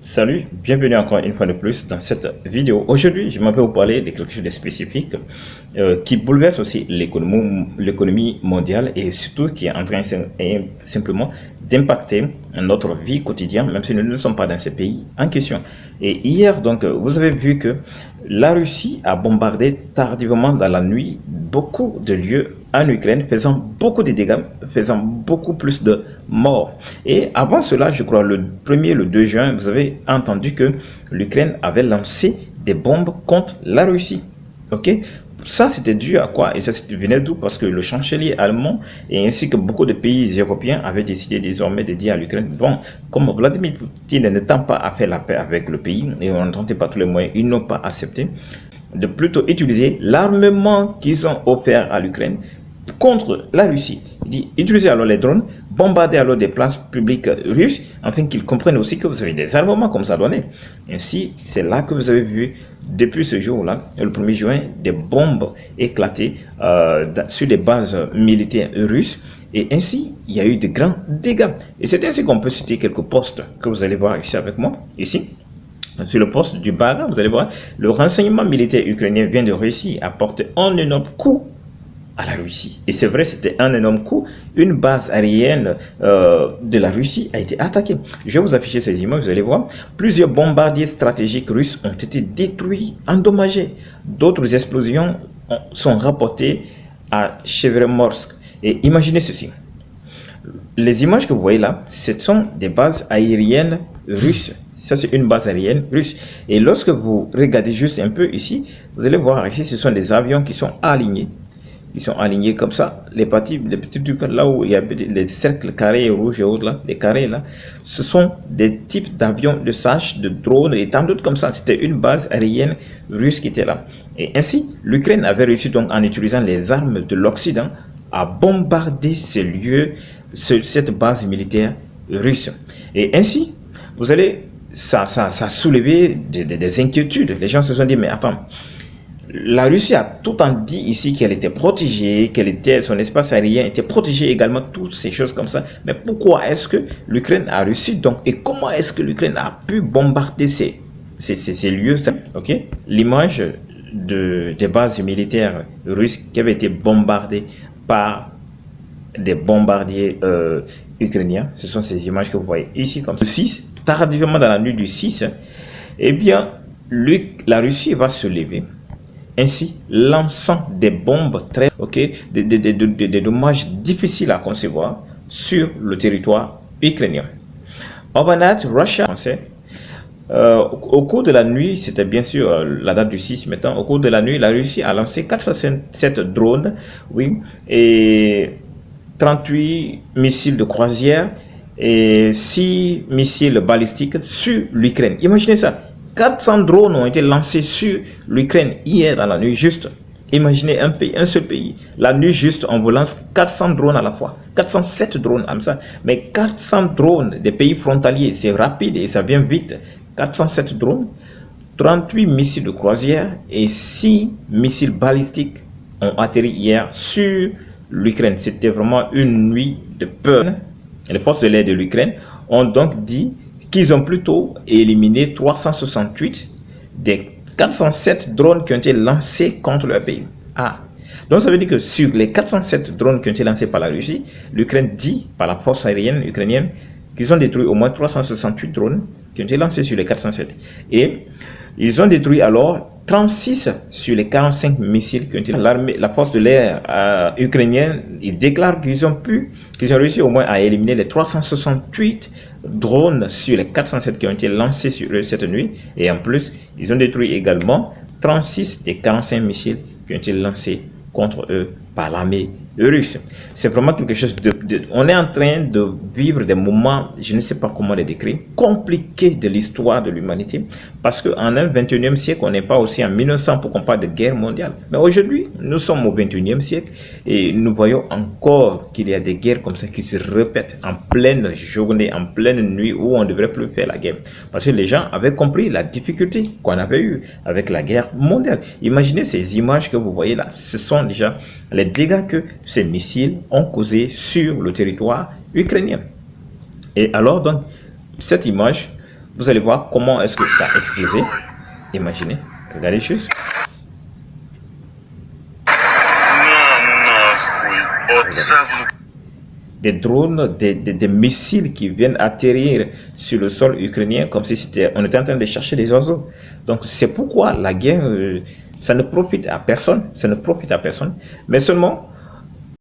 Salut, bienvenue encore une fois de plus dans cette vidéo. Aujourd'hui, je vais vous parler de quelque chose de spécifique qui bouleverse aussi l'économie mondiale et surtout qui est en train simplement d'impacter notre vie quotidienne, même si nous ne sommes pas dans ces pays en question. Et hier, donc, vous avez vu que la Russie a bombardé tardivement dans la nuit beaucoup de lieux en Ukraine, faisant beaucoup de dégâts, faisant beaucoup plus de morts. Et avant cela, je crois, le 1er, le 2 juin, vous avez entendu que l'Ukraine avait lancé des bombes contre la Russie. Ok, ça c'était dû à quoi? Et ça venait d'où? Parce que le chancelier allemand et ainsi que beaucoup de pays européens avaient décidé désormais de dire à l'Ukraine, bon, comme Vladimir Poutine ne tend pas à faire la paix avec le pays et on ne tentait pas tous les moyens, ils n'ont pas accepté de plutôt utiliser l'armement qu'ils ont offert à l'Ukraine contre la Russie. Il dit, utilisez alors les drones, bombardez alors des places publiques russes, afin qu'ils comprennent aussi que vous avez des armements comme ça donné. Ainsi, c'est là que vous avez vu, depuis ce jour-là, le 1er juin, des bombes éclatées sur des bases militaires russes. Et ainsi, il y a eu de grands dégâts. Et c'est ainsi qu'on peut citer quelques postes que vous allez voir ici avec moi, ici. Sur le poste du Baga, vous allez voir, le renseignement militaire ukrainien vient de réussir à porter un énorme coup à la Russie. Et c'est vrai, c'était un énorme coup. Une base aérienne de la Russie a été attaquée. Je vais vous afficher ces images, vous allez voir. Plusieurs bombardiers stratégiques russes ont été détruits, endommagés. D'autres explosions sont rapportées à Chevromorsk. Et imaginez ceci. Les images que vous voyez là, ce sont des bases aériennes russes. Ça, c'est une base aérienne russe. Et lorsque vous regardez juste un peu ici, vous allez voir ici, ce sont des avions qui sont alignés. Ils sont alignés comme ça. Les petits trucs là où il y a les cercles carrés rouges et autres là, les carrés là, ce sont des types d'avions de SACH, de drones et tant d'autres comme ça. C'était une base aérienne russe qui était là. Et ainsi, l'Ukraine avait réussi donc en utilisant les armes de l'Occident à bombarder ces lieux, cette base militaire russe. Et ainsi, vous allez, ça a soulevé des inquiétudes. Les gens se sont dit, mais attends, la Russie a tout en dit ici qu'elle était protégée, son espace aérien était protégé également, toutes ces choses comme ça. Mais pourquoi est-ce que l'Ukraine a réussi donc? Et comment est-ce que l'Ukraine a pu bombarder ces lieux? Ok, l'image des bases militaires russes qui avaient été bombardées par des bombardiers ukrainiens, ce sont ces images que vous voyez ici comme ça. Le 6, tardivement dans la nuit du 6, eh bien, la Russie va se lever. Ainsi, lançant des bombes des dommages difficiles à concevoir sur le territoire ukrainien. Overnight, Russia, au cours de la nuit, c'était bien sûr la date du 6 maintenant, au cours de la nuit, la Russie a lancé 407 drones, oui, et 38 missiles de croisière et 6 missiles balistiques sur l'Ukraine. Imaginez ça. 400 drones ont été lancés sur l'Ukraine hier dans la nuit juste. Imaginez un seul pays. La nuit juste, on vous lance 400 drones à la fois. 407 drones comme ça. Mais 400 drones des pays frontaliers, c'est rapide et ça vient vite. 407 drones, 38 missiles de croisière et 6 missiles balistiques ont atterri hier sur l'Ukraine. C'était vraiment une nuit de peur. Les forces de l'air de l'Ukraine ont donc dit qu'ils ont plutôt éliminé 368 des 407 drones qui ont été lancés contre leur pays. Ah, donc ça veut dire que sur les 407 drones qui ont été lancés par la Russie, l'Ukraine dit par la force aérienne ukrainienne qu'ils ont détruit au moins 368 drones qui ont été lancés sur les 407. Et ils ont détruit alors 36 sur les 45 missiles qui ont été l'armée, la force de l'air ukrainienne. Ils déclarent qu'ils ont réussi au moins à éliminer les 368 drones sur les 407 qui ont été lancés sur eux cette nuit. Et en plus, ils ont détruit également 36 des 45 missiles qui ont été lancés contre eux par l'armée russe. C'est vraiment quelque chose on est en train de vivre des moments, je ne sais pas comment les décrire, compliqués de l'histoire de l'humanité, parce qu'en un 21e siècle, on n'est pas aussi en 1900 pour qu'on parle de guerre mondiale. Mais aujourd'hui, nous sommes au 21e siècle et nous voyons encore qu'il y a des guerres comme ça qui se répètent en pleine journée, en pleine nuit où on ne devrait plus faire la guerre. Parce que les gens avaient compris la difficulté qu'on avait eue avec la guerre mondiale. Imaginez ces images que vous voyez là, ce sont déjà les dégâts que ces missiles ont causés sur le territoire ukrainien. Et alors, donc, cette image Vous allez voir comment est-ce que ça a explosé. Imaginez, regardez juste. Des drones, des missiles qui viennent atterrir sur le sol ukrainien comme si on était en train de chercher des oiseaux. Donc c'est pourquoi la guerre, ça ne profite à personne, mais seulement